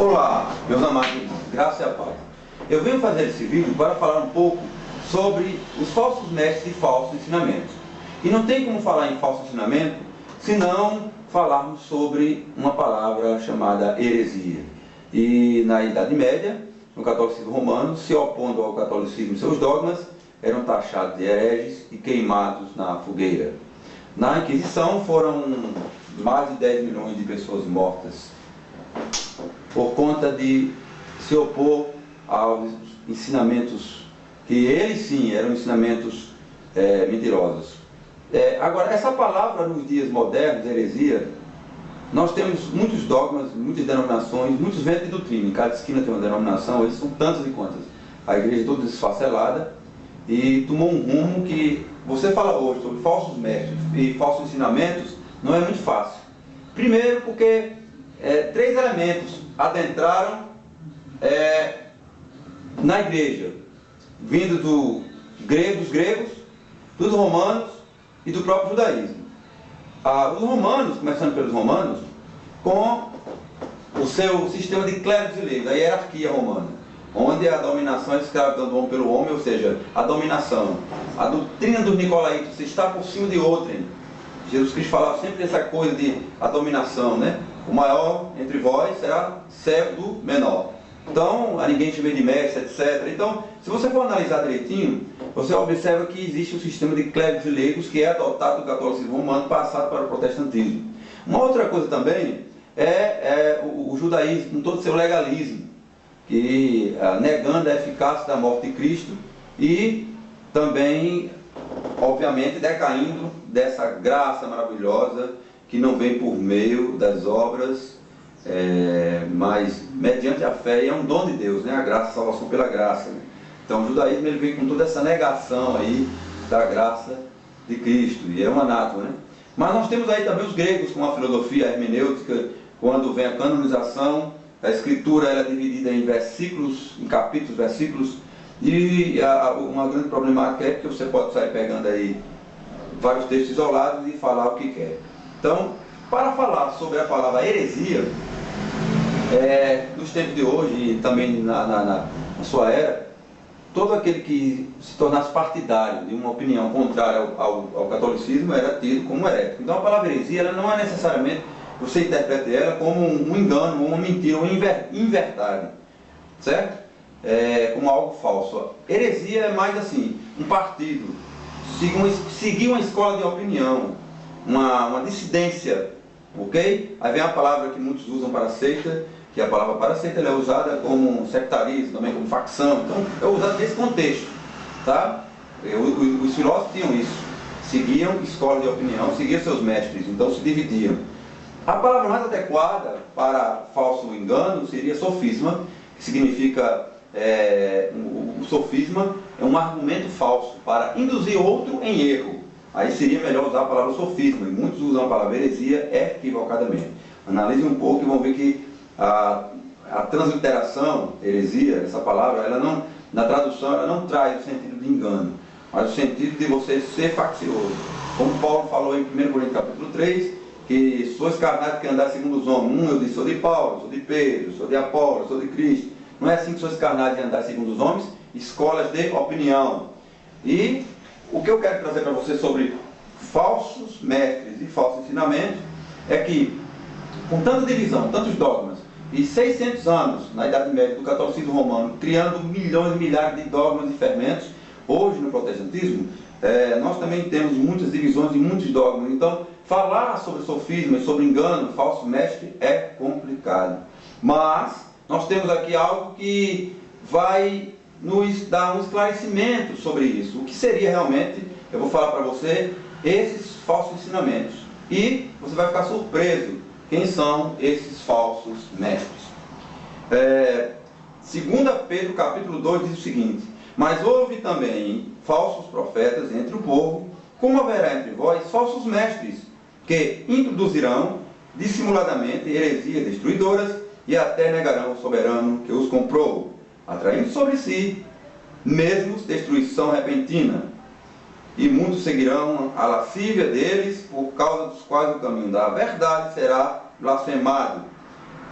Olá, meus amados, graça e a paz. Eu venho fazer esse vídeo para falar um pouco sobre os falsos mestres e falsos ensinamentos. E não tem como falar em falso ensinamento se não falarmos sobre uma palavra chamada heresia. E na Idade Média, no catolicismo romano, se opondo ao catolicismo e seus dogmas, eram taxados de hereges e queimados na fogueira. Na Inquisição foram mais de 10 milhões de pessoas mortas por conta de se opor aos ensinamentos que eles sim eram ensinamentos mentirosos. Agora, essa palavra nos dias modernos, heresia, nós temos muitos dogmas, muitas denominações, muitos ventos de doutrina. Em cada esquina tem uma denominação, eles são tantas e quantas. A igreja toda desfacelada e tomou um rumo que você fala hoje sobre falsos mestres e falsos ensinamentos não é muito fácil. Primeiro porque três elementos adentraram na igreja, vindo dos gregos, dos romanos e do próprio judaísmo. Os romanos, começando pelos romanos, com o seu sistema de clérigos e leigos, a hierarquia romana, onde a dominação é a escravidão do homem pelo homem, ou seja, a dominação. A doutrina dos nicolaítas, você está por cima de outrem. Jesus Cristo falava sempre dessa coisa de a dominação, né? O maior entre vós será servo do menor. Então, a ninguém chama de mestre, etc. Então, se você for analisar direitinho, você observa que existe um sistema de clérigos e leigos que é adotado do catolicismo romano, passado para o protestantismo. Uma outra coisa também é o judaísmo, com todo o seu legalismo, que negando a eficácia da morte de Cristo e também, obviamente, decaindo dessa graça maravilhosa que não vem por meio das obras, mas mediante a fé, e é um dom de Deus, né? A graça, a salvação pela graça, né? Então o judaísmo ele vem com toda essa negação aí da graça de Cristo, e é um anátema, né? Mas nós temos aí também os gregos com a filosofia, a hermenêutica, quando vem a canonização, a escritura ela é dividida em versículos, em capítulos, versículos, e uma grande problemática é que você pode sair pegando aí vários textos isolados e falar o que quer. Então, para falar sobre a palavra heresia, nos tempos de hoje e também na sua era, todo aquele que se tornasse partidário de uma opinião contrária ao catolicismo era tido como herético. Então a palavra heresia ela não é necessariamente, você interprete ela como um engano, uma mentira, uma inverdade, certo? Como algo falso. Heresia é mais assim, um partido, seguir uma escola de opinião, uma dissidência, ok? Aí vem a palavra que muitos usam para seita, que a palavra para seita ela é usada como sectarismo, também como facção, então é usada nesse contexto, tá? Os filósofos tinham isso, seguiam escola de opinião, seguiam seus mestres, então se dividiam. A palavra mais adequada para falso engano seria sofisma, que significa, o sofisma é um argumento falso para induzir outro em erro. Aí seria melhor usar a palavra sofisma, e muitos usam a palavra heresia equivocadamente. Analisem um pouco e vão ver que a transliteração, heresia, essa palavra, ela não, na tradução, ela não traz o sentido de engano, mas o sentido de você ser faccioso. Como Paulo falou em 1 Coríntios capítulo 3, que sois carnais que andar segundo os homens. Eu disse, sou de Paulo, sou de Pedro, sou de Apolo, sou de Cristo. Não é assim que sois carnais de andar segundo os homens, escolas de opinião. E o que eu quero trazer para você sobre falsos mestres e falsos ensinamentos é que, com tanta divisão, tantos dogmas, e 600 anos na Idade Média do catolicismo romano, criando milhões e milhares de dogmas e fermentos, hoje no protestantismo, nós também temos muitas divisões e muitos dogmas. Então, falar sobre sofisma e sobre engano, falso mestre, é complicado. Mas, nós temos aqui algo que vai nos dar um esclarecimento sobre isso. O que seria realmente, eu vou falar para você, esses falsos ensinamentos. E você vai ficar surpreso quem são esses falsos mestres. 2 Pedro capítulo 2 diz o seguinte: mas houve também falsos profetas entre o povo, como haverá entre vós falsos mestres, que introduzirão dissimuladamente heresias destruidoras e até negarão o soberano que os comprou, atraindo sobre si mesmos destruição repentina. E muitos seguirão a lascívia deles, por causa dos quais o caminho da verdade será blasfemado.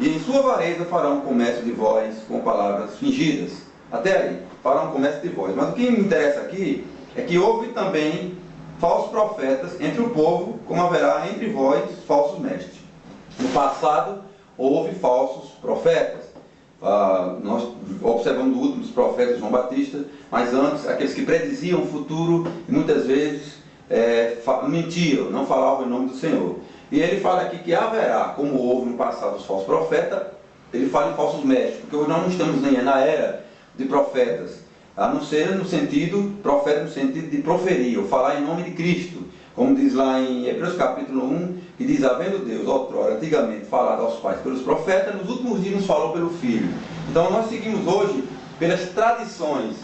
E em sua avareza farão comércio de vós com palavras fingidas. Até aí, farão comércio de vós. Mas o que me interessa aqui é que houve também falsos profetas entre o povo, como haverá entre vós falsos mestres. No passado, houve falsos profetas. Nós observamos o último dos profetas, João Batista, mas antes, aqueles que prediziam o futuro e muitas vezes mentiam, não falavam em nome do Senhor. E ele fala aqui que haverá, como houve no passado os falsos profetas, ele fala em falsos mestres, porque hoje nós não estamos nem na era de profetas, a não ser no sentido, profeta no sentido de proferir, ou falar em nome de Cristo, como diz lá em Hebreus capítulo 1, que diz, havendo Deus, outrora, antigamente, falado aos pais pelos profetas, nos últimos dias nos falou pelo Filho. Então nós seguimos hoje pelas tradições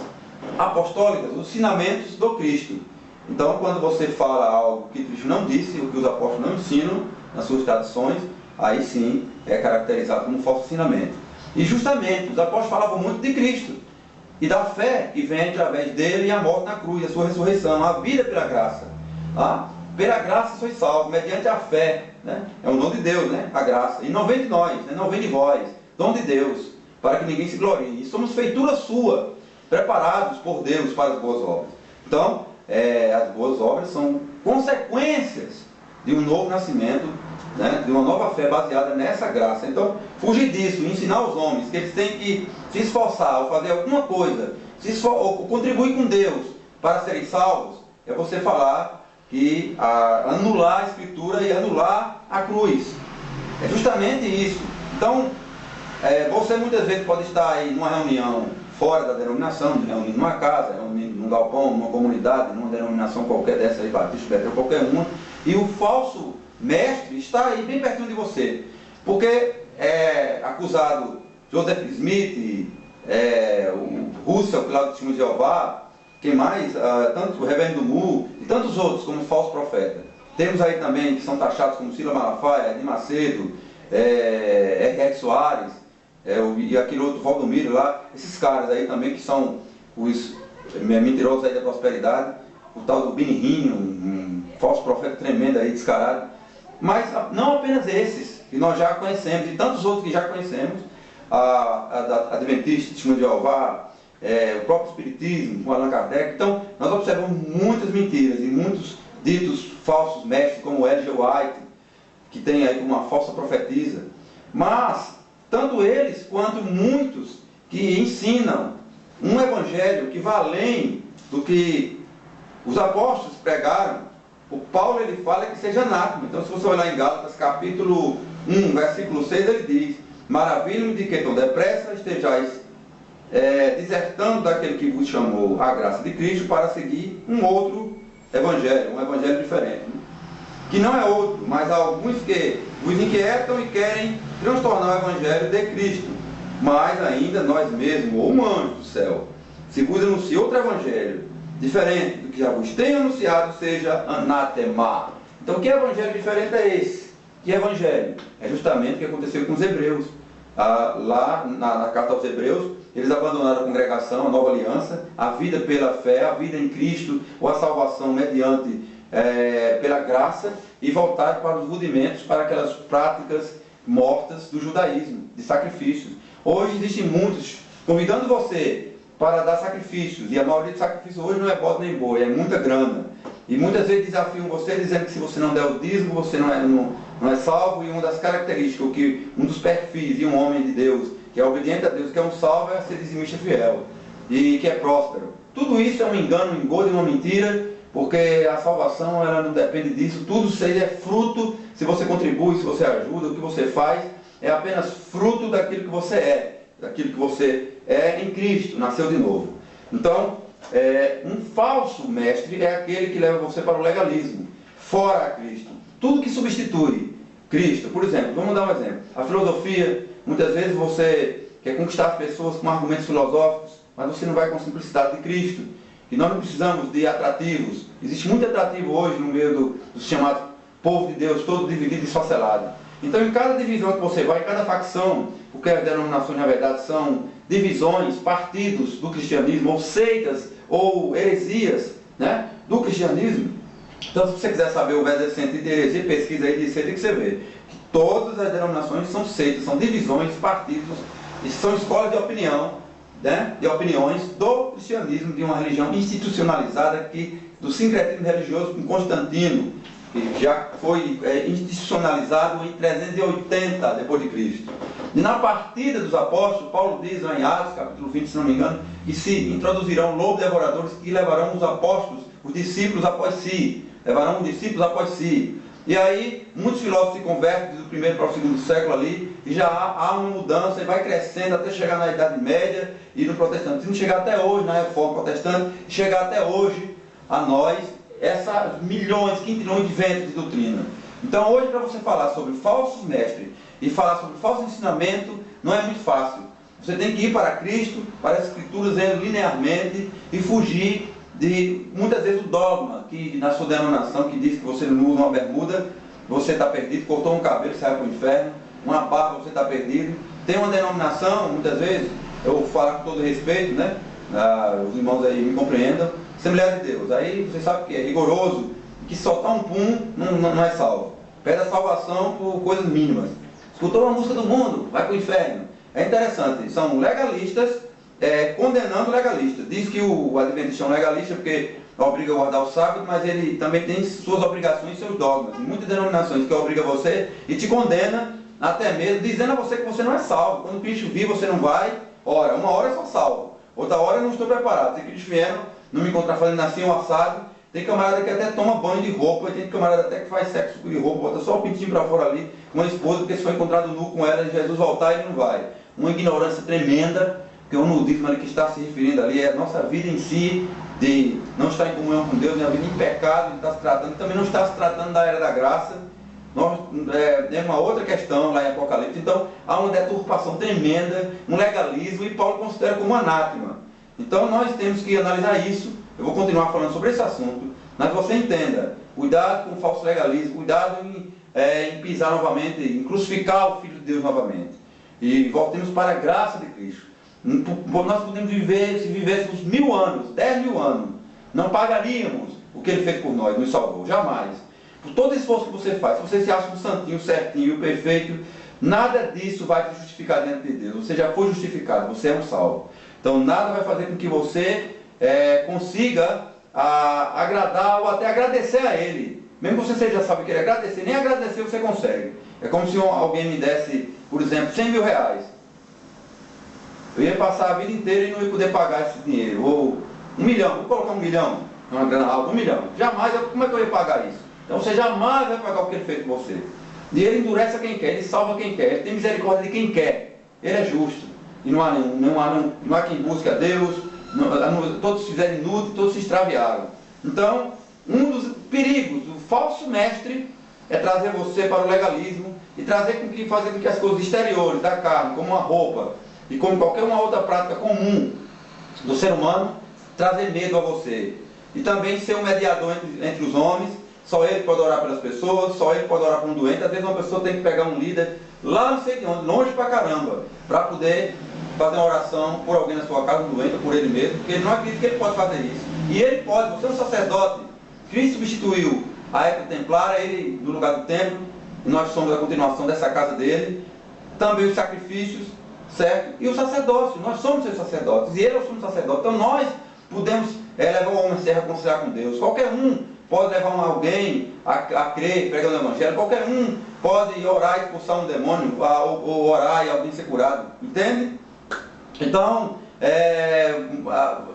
apostólicas, os ensinamentos do Cristo. Então, quando você fala algo que Cristo não disse, o que os apóstolos não ensinam nas suas tradições, aí sim é caracterizado como falso ensinamento. E justamente, os apóstolos falavam muito de Cristo e da fé que vem através dele e a morte na cruz, a sua ressurreição, a vida pela graça. Pela graça sois salvos, mediante a fé, né? É um dom de Deus, né? A graça. E não vem de nós, né? Não vem de vós, dom de Deus, para que ninguém se glorie. E somos feitura sua, preparados por Deus para as boas obras. Então, as boas obras são consequências de um novo nascimento, né, de uma nova fé baseada nessa graça. Então, fugir disso, ensinar os homens que eles têm que se esforçar ou fazer alguma coisa, ou contribuir com Deus para serem salvos, é você falar que anular a Escritura e anular a cruz. É justamente isso. Então, você muitas vezes pode estar aí numa reunião fora da denominação, reunindo numa casa, reunindo num galpão, numa comunidade, numa denominação qualquer dessa aí, Batista, Betel, qualquer uma, e o falso mestre está aí bem pertinho de você, porque é acusado Joseph Smith, o Russell, que lá do Testemunho de Jeová, quem mais? Tanto o Reverendo Mu e tantos outros como falso profeta. Temos aí também que são taxados como Silas Malafaia, Edir Macedo, R.R. Soares, e aquele outro Valdomiro lá, esses caras aí também que são os mentirosos aí da prosperidade, o tal do Benihim, um falso profeta tremendo aí, descarado. Mas não apenas esses, que nós já conhecemos, e tantos outros que já conhecemos, a Adventista, Testemunho de Jeová, o próprio Espiritismo, com Allan Kardec. Então, nós observamos muitas mentiras e muitos ditos falsos mestres, como L.G. White, que tem aí uma falsa profetisa. Mas, tanto eles quanto muitos que ensinam um evangelho que vai além do que os apóstolos pregaram, o Paulo ele fala que seja anátema. Então, se você olhar em Gálatas capítulo 1, versículo 6, ele diz: maravilho-me de que tão depressa estejais desertando daquele que vos chamou à graça de Cristo para seguir um outro evangelho, um evangelho diferente, né? Que não é outro, mas há alguns que vos inquietam e querem transtornar o evangelho de Cristo. Mas ainda nós mesmos, ou um anjo do céu, se vos anuncia outro evangelho diferente do que já vos tenho anunciado, seja anátema. Então, que evangelho diferente é esse? Que evangelho? É justamente o que aconteceu com os hebreus. Lá na carta aos hebreus, eles abandonaram a congregação, a nova aliança, a vida pela fé, a vida em Cristo, ou a salvação mediante pela graça, e voltaram para os rudimentos, para aquelas práticas mortas do judaísmo, de sacrifícios. Hoje existem muitos convidando você para dar sacrifícios, e a maioria dos sacrifícios hoje não é bode nem boi, é muita grana. E muitas vezes desafiam você dizendo que se você não der o dízimo, você não é salvo. E uma das características, um dos perfis de um homem de Deus, que é obediente a Deus, que é um salvo, é ser dizimista fiel e que é próspero. Tudo isso é um engano, um engodo e uma mentira, porque a salvação ela não depende disso. Tudo seja é fruto, se você contribui, se você ajuda, o que você faz é apenas fruto daquilo que você é, daquilo que você é em Cristo, nasceu de novo. Então, um falso mestre é aquele que leva você para o legalismo, fora a Cristo. Tudo que substitui Cristo, por exemplo, vamos dar um exemplo. A filosofia, muitas vezes você quer conquistar as pessoas com argumentos filosóficos, mas você não vai com a simplicidade de Cristo. E nós não precisamos de atrativos. Existe muito atrativo hoje no meio do chamado povo de Deus, todo dividido e esfacelado. Então, em cada divisão que você vai, em cada facção, porque as denominações, na verdade, são divisões, partidos do cristianismo, ou seitas, ou heresias, né, do cristianismo. Então, se você quiser saber o verdadeiro sentido de heresia, pesquisa aí de seita que você vê. Todas as denominações são seitas, são divisões, partidos, e são escolas de opinião, né, de opiniões do cristianismo, de uma religião institucionalizada, do sincretismo religioso com Constantino, que já foi institucionalizado em 380 depois de Cristo. E na partida dos apóstolos, Paulo diz lá em Atos, capítulo 20, se não me engano, que se introduzirão lobos devoradores que levarão os apóstolos, os discípulos após si, levarão os discípulos após si. E aí, muitos filósofos se convertem do primeiro para o segundo século ali, e já há uma mudança, e vai crescendo até chegar na Idade Média, e no protestantismo, chegar até hoje, na Reforma Protestante, chegar até hoje a nós, essas milhões, quintilhões de ventos de doutrina. Então, hoje, para você falar sobre falsos mestres, e falar sobre falso ensinamento, não é muito fácil. Você tem que ir para Cristo, para as Escrituras linearmente, e fugir de, muitas vezes, o dogma, que na sua denominação, que diz que você não usa uma bermuda, você está perdido, cortou um cabelo, você vai para o inferno, uma barba, você está perdido. Tem uma denominação, muitas vezes, eu vou falar com todo respeito, né? Os irmãos aí me compreendam, Assembleia de Deus. Aí você sabe que é rigoroso, que soltar um pum não é salvo. Pede a salvação por coisas mínimas. Escutou uma música do mundo, vai para o inferno. É interessante, são legalistas condenando legalistas. Diz que o adventista é um legalista porque obriga a guardar o sábado, mas ele também tem suas obrigações e seus dogmas. Tem muitas denominações que obrigam você e te condena até mesmo, dizendo a você que você não é salvo. Quando Cristo vir, você não vai. Ora, uma hora eu sou salvo, outra hora eu não estou preparado. Se Cristo vier, não me encontrar fazendo assim um assado. Tem camarada que até toma banho de roupa, tem camarada até que faz sexo de roupa, bota só o pintinho para fora ali, com a esposa, porque se for encontrado nu com ela, Jesus voltar, ele não vai. Uma ignorância tremenda, porque o nudismo ali que está se referindo ali é a nossa vida em si, de não estar em comunhão com Deus, a vida em pecado, ele está se tratando, também não está se tratando da era da graça. É uma outra questão lá em Apocalipse. Então há uma deturpação tremenda, um legalismo, e Paulo considera como anátema. Então nós temos que analisar isso. Eu vou continuar falando sobre esse assunto, mas você entenda, cuidado com o falso legalismo, cuidado em pisar novamente, em crucificar o Filho de Deus novamente. E voltemos para a graça de Cristo. Nós podemos viver, se vivêssemos 1000 anos, 10.000 anos, não pagaríamos o que Ele fez por nós, nos salvou, jamais. Por todo esforço que você faz, se você se acha um santinho, certinho, perfeito, nada disso vai te justificar diante de Deus. Você já foi justificado, você é um salvo. Então nada vai fazer com que você consiga agradar ou até agradecer a Ele. Mesmo que você já sabe que Ele agradecer, nem agradecer você consegue. É como se alguém me desse, por exemplo, 100 mil reais. Eu ia passar a vida inteira e não ia poder pagar esse dinheiro. Ou 1 milhão, vou colocar 1 milhão, uma grana alta, 1 milhão. Jamais, como é que eu ia pagar isso? Então você jamais vai pagar o que Ele fez por você. E Ele endurece a quem quer, Ele salva quem quer, Ele tem misericórdia de quem quer. Ele é justo. E não há quem busque a Deus. Todos se fizeram inúteis, todos se extraviaram. Então, um dos perigos do falso mestre é trazer você para o legalismo e fazer com que as coisas exteriores da carne, como uma roupa e como qualquer uma outra prática comum do ser humano, trazer medo a você. E também ser um mediador entre os homens. Só ele pode orar pelas pessoas, só ele pode orar por um doente. Às vezes uma pessoa tem que pegar um líder lá não sei de onde, longe pra caramba, para poder fazer uma oração por alguém na sua casa, um doente, ou por ele mesmo, porque ele não acredita que ele pode fazer isso. E ele pode, você é um sacerdote. Cristo substituiu a época templária, ele no lugar do templo, e nós somos a continuação dessa casa dele. Também os sacrifícios, certo? E o sacerdócio, nós somos seus sacerdotes, e ele é o sumo sacerdote. Então nós podemos levar o homem a se reconciliar com Deus. Qualquer um pode levar alguém a crer, pregando o Evangelho. Qualquer um pode orar e expulsar um demônio, ou orar e alguém ser curado. Entende? Então,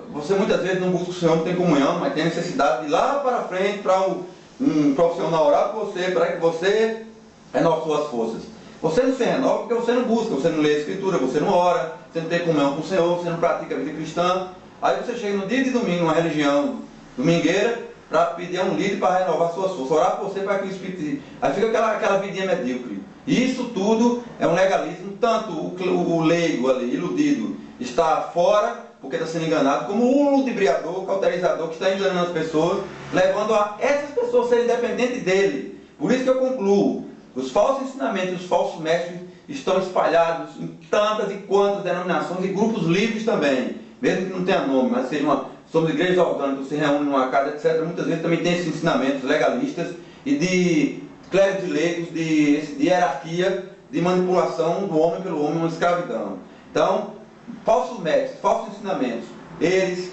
você muitas vezes não busca o Senhor, não tem comunhão, mas tem necessidade de ir lá para frente para um profissional orar por você, para que você renove suas forças. Você não se renova porque você não busca, você não lê a Escritura, você não ora, você não tem comunhão com o Senhor, você não pratica a vida cristã. Aí você chega no dia de domingo, numa religião domingueira, para pedir a um líder para renovar suas forças, orar por você para que o Espírito... Aí fica aquela vidinha medíocre. E isso tudo é um legalismo, tanto o leigo ali, iludido, está fora, porque está sendo enganado, como o ludibriador, o cauterizador, que está enganando as pessoas, levando a essas pessoas a serem dependentes dele. Por isso que eu concluo, os falsos ensinamentos, os falsos mestres estão espalhados em tantas e quantas denominações e grupos livres também, mesmo que não tenha nome, mas somos igrejas orgânicas, se reúnem numa casa, etc. Muitas vezes também tem esses ensinamentos legalistas e de clérigos e leigos, de hierarquia, de manipulação do homem pelo homem, uma escravidão. Então, falsos métodos, falsos ensinamentos, eles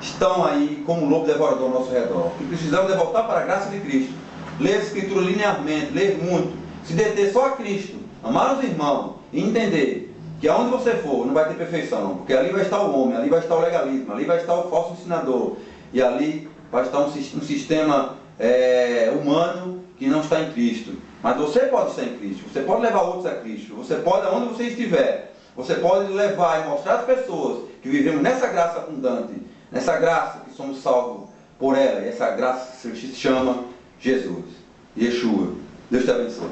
estão aí como um lobo devorador ao nosso redor. O que precisamos é voltar para a graça de Cristo, ler a Escritura linearmente, ler muito, se deter só a Cristo, amar os irmãos e entender que aonde você for não vai ter perfeição, porque ali vai estar o homem, ali vai estar o legalismo, ali vai estar o falso ensinador, e ali vai estar um sistema humano que não está em Cristo. Mas você pode estar em Cristo, você pode levar outros a Cristo, você pode, aonde você estiver, você pode levar e mostrar às pessoas que vivemos nessa graça abundante, nessa graça que somos salvos por ela, e essa graça se chama Jesus, Yeshua. Deus te abençoe.